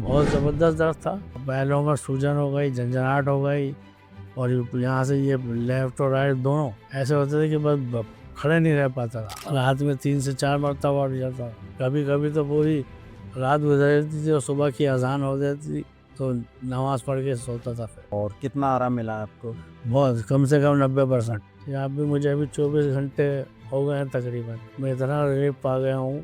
बहुत ज़बरदस्त दर्द था। पैरों में सूजन हो गई, झंझनाहट हो गई और यहाँ से ये लेफ्ट और राइट दोनों ऐसे होते थे कि बस खड़े नहीं रह पाता था। रात में 3 से 4 मरतबा उठ जाता था। कभी कभी तो पूरी रात गुजर जाती थी और सुबह की अजान हो जाती थी तो नमाज पढ़ के सोता था। फिर और कितना आराम मिला आपको? बहुत कम से कम 90%। यहाँ भी मुझे अभी 24 घंटे हो गए हैं तकरीबन। मैं इतना रिलीफ पा गया हूँ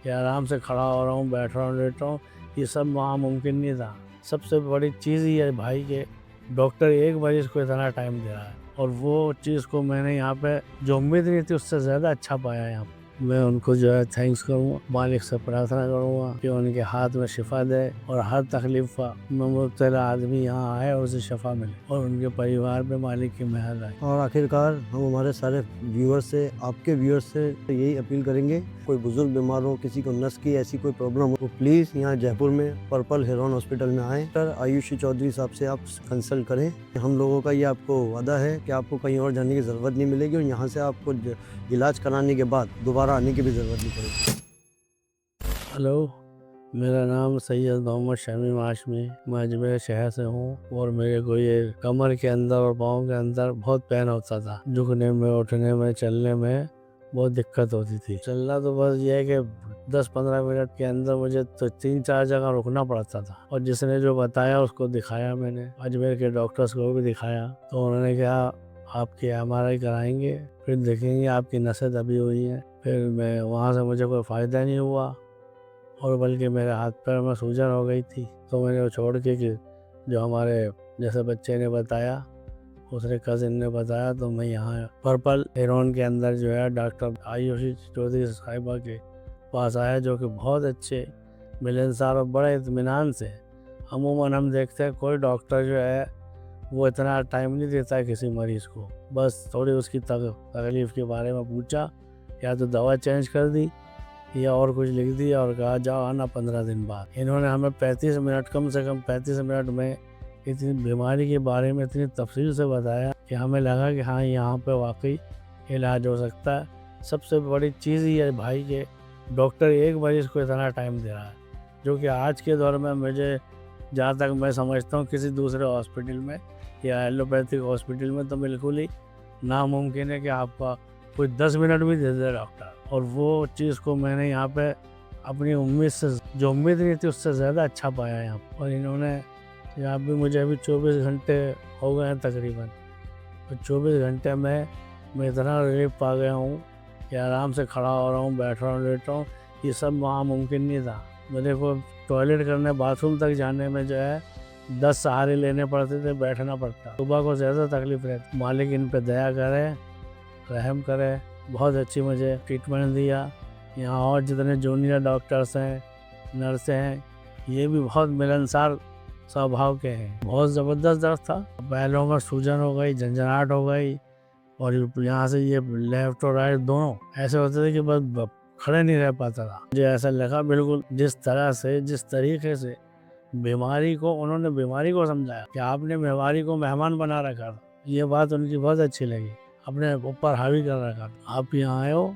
कि आराम से खड़ा हो रहा हूँ, बैठ रहा हूँ, लेट रहा हूँ। ये सब वहाँ मुमकिन नहीं था। सबसे बड़ी चीज़ ये है भाई के डॉक्टर एक मरीज को इतना टाइम दे रहा है और वो चीज़ को मैंने यहाँ पे जो उम्मीद नहीं थी उससे ज़्यादा अच्छा पाया यहाँ पे। मैं उनको जो है थैंक्स करूँगा, मालिक से प्रार्थना करूँगा कि उनके हाथ में शिफा दे और हर तकलीफ का मुब्तला आदमी यहाँ आए और उसे शिफा मिले और उनके परिवार पे मालिक की मेहर आए। और आखिरकार हम हमारे सारे व्यूअर्स से, आपके व्यूअर्स से यही अपील करेंगे, कोई बुजुर्ग बीमार हो, किसी को नस की ऐसी कोई प्रॉब्लम हो, तो प्लीज़ यहाँ जयपुर में पर्पल हेरोन हॉस्पिटल में आएँ। डॉक्टर आयुषी चौधरी साहब से आप कंसल्ट करें। हम लोगों का ये आपको वादा है कि आपको कहीं और जाने की ज़रूरत नहीं मिलेगी और यहाँ से आपको इलाज कराने के बाद दोबारा आने की भी ज़रूरत नहीं पड़ेगी। हेलो, मेरा नाम सैयद मोहम्मद शमीम हाशमी, मैं अजमेर शहर से हूँ और मेरे को ये कमर के अंदर और पाँव के अंदर बहुत पेन होता था। झुकने में, उठने में, चलने में बहुत दिक्कत होती थी। चलना तो बस ये है कि 10-15 मिनट के अंदर मुझे तो 3-4 जगह रुकना पड़ता था और जिसने जो बताया उसको दिखाया मैंने, अजमेर के डॉक्टर्स को भी दिखाया तो उन्होंने कहा आपकी MRI कराएंगे, फिर देखेंगे आपकी नसें दबी हुई हैं। फिर मैं वहाँ से मुझे कोई फ़ायदा नहीं हुआ और बल्कि मेरे हाथ पैर में सूजन हो गई थी तो मैंने वो छोड़ के कि जो हमारे जैसे बच्चे ने बताया, दूसरे कज़िन ने बताया, तो मैं यहाँ पर्पल हेरोन के अंदर जो है डॉक्टर आयुषी चौधरी साहिबा के पास आया जो कि बहुत अच्छे मिलनसार और बड़े इत्मीनान से। अमूमन हम देखते हैं कोई डॉक्टर जो है वो इतना टाइम नहीं देता है किसी मरीज़ को, बस थोड़ी उसकी तकलीफ़ के बारे में पूछा, या तो दवा चेंज कर दी या और कुछ लिख दिया और कहा जाओ आना 15 दिन बाद। इन्होंने हमें 35 मिनट, कम से कम 35 मिनट में इतनी बीमारी के बारे में इतनी तफसील से बताया कि हमें लगा कि हाँ यहाँ पे वाकई इलाज हो सकता है। सबसे बड़ी चीज़ ये है भाई के डॉक्टर एक मरीज़ को इतना टाइम दे रहा है, जो कि आज के दौर में मुझे जहाँ तक मैं समझता हूँ किसी दूसरे हॉस्पिटल में या एलोपैथिक हॉस्पिटल में तो बिल्कुल ही नामुमकिन है कि आपका कोई 10 मिनट भी दे दे डॉक्टर। और वो चीज़ को मैंने यहाँ पे अपनी उम्मीद से, जो उम्मीद नहीं थी उससे ज़्यादा अच्छा पाया यहाँ पर। और इन्होंने यहाँ भी मुझे अभी 24 घंटे हो गए हैं तकरीबन, तो 24 घंटे में मैं इतना रिलीफ पा गया हूँ कि आराम से खड़ा हो रहा हूँ, बैठ रहा हूँ, लेट रहा हूँ। ये सब वहाँ मुमकिन नहीं था। मेरे को टॉयलेट करने, बाथरूम तक जाने में जो है 10 सहारे लेने पड़ते थे, बैठना पड़ता। सुबह को ज़्यादा तकलीफ रहती। मालिक इन पे दया करे, रहम करे। बहुत अच्छी मुझे ट्रीटमेंट दिया। यहाँ और जितने जूनियर डॉक्टर्स हैं, नर्सें हैं, ये भी बहुत मिलनसार स्वभाव के हैं। बहुत ज़बरदस्त दर्द था। पैरों में सूजन हो गई, झंझनाहट हो गई और यहाँ से ये लेफ्ट और राइट दोनों ऐसे होते थे कि बस खड़े नहीं रह पाता था। मुझे ऐसा लगा बिल्कुल जिस तरह से, जिस तरीके से उन्होंने बीमारी को समझाया कि आपने बीमारी को मेहमान बना रखा था, ये बात उनकी बहुत अच्छी लगी। अपने ऊपर हावी कर रखा था। आप यहाँ आए हो,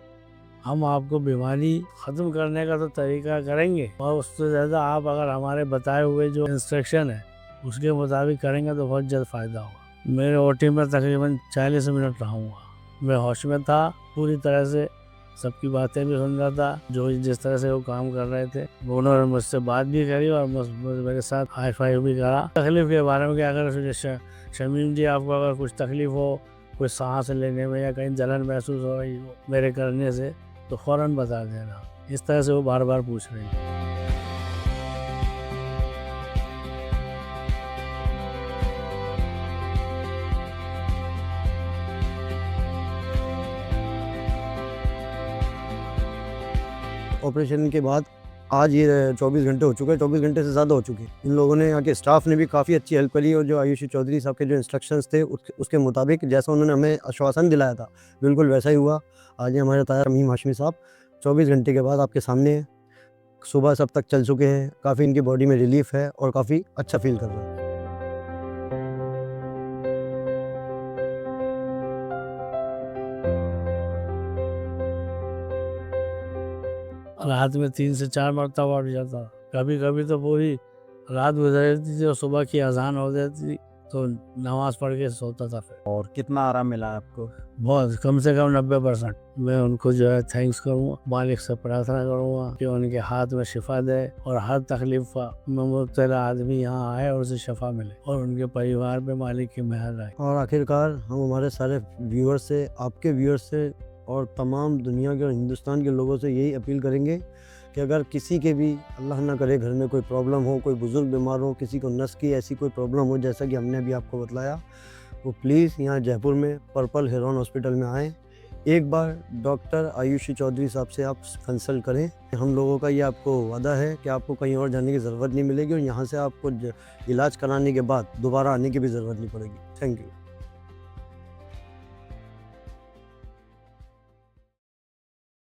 हम आपको बीमारी ख़त्म करने का तो तरीका करेंगे और उससे ज़्यादा आप अगर हमारे बताए हुए जो इंस्ट्रक्शन है उसके मुताबिक करेंगे तो बहुत जल्द फ़ायदा होगा। मेरे OT में तकरीबन 40 मिनट रहूँगा। मैं होश में था पूरी तरह से, सबकी बातें भी सुन रहा था, जो जिस तरह से वो काम कर रहे थे। उन्होंने मुझसे बात भी करी और मेरे साथ हाई फाई भी करा। तकलीफ़ के बारे में कि अगर शमीम जी आपको अगर कुछ तकलीफ़ हो, कोई सांस लेने में या कहीं जलन महसूस हो रही हो मेरे करने से, तो फ़ौरन बता देना। इस तरह से वो बार बार पूछ रही है। ऑपरेशन के बाद आज ये 24 घंटे हो चुके हैं, 24 घंटे से ज़्यादा हो चुके हैं। इन लोगों ने, यहाँ के स्टाफ ने भी काफ़ी अच्छी हेल्प करी और जो आयुषी चौधरी साहब के जो इंस्ट्रक्शंस थे उसके मुताबिक जैसा उन्होंने हमें आश्वासन दिलाया था बिल्कुल वैसा ही हुआ। आज ये हमारे ताया शमीम हाशमी साहब 24 घंटे के बाद आपके सामने हैं। सुबह सब तक चल चुके हैं, काफ़ी इनकी बॉडी में रिलीफ है और काफ़ी अच्छा फील कर रहे हैं। रात में 3 से 4 मरतबा उठ जाता। कभी कभी तो पूरी रात गुजर जाती थी और सुबह की अजान हो जाती थी तो नमाज पढ़ के सोता था। फिर और कितना आराम मिला आपको? बहुत कम से कम 90%। मैं उनको जो है थैंक्स करूँगा, मालिक से प्रार्थना करूँगा कि उनके हाथ में शिफा दे और हर तकलीफ का मुब्तला आदमी यहाँ आए और उसे शफा मिले और उनके परिवार पे मालिक की मेहर रहे। और आखिरकार हम हमारे सारे व्यूअर्स से, आपके व्यूअर्स से और तमाम दुनिया के और हिंदुस्तान के लोगों से यही अपील करेंगे कि अगर किसी के भी अल्लाह ना करे घर में कोई प्रॉब्लम हो, कोई बुज़ुर्ग बीमार हो, किसी को नस की ऐसी कोई प्रॉब्लम हो जैसा कि हमने अभी आपको बतलाया, वो प्लीज़ यहाँ जयपुर में पर्पल हेरोन हॉस्पिटल में आएँ। एक बार डॉक्टर आयुषी चौधरी साहब से आप कंसल्ट करें। हम लोगों का ये आपको वादा है कि आपको कहीं और जाने की ज़रूरत नहीं मिलेगी और यहाँ से आपको इलाज कराने के बाद दोबारा आने की भी ज़रूरत नहीं पड़ेगी। Thank you.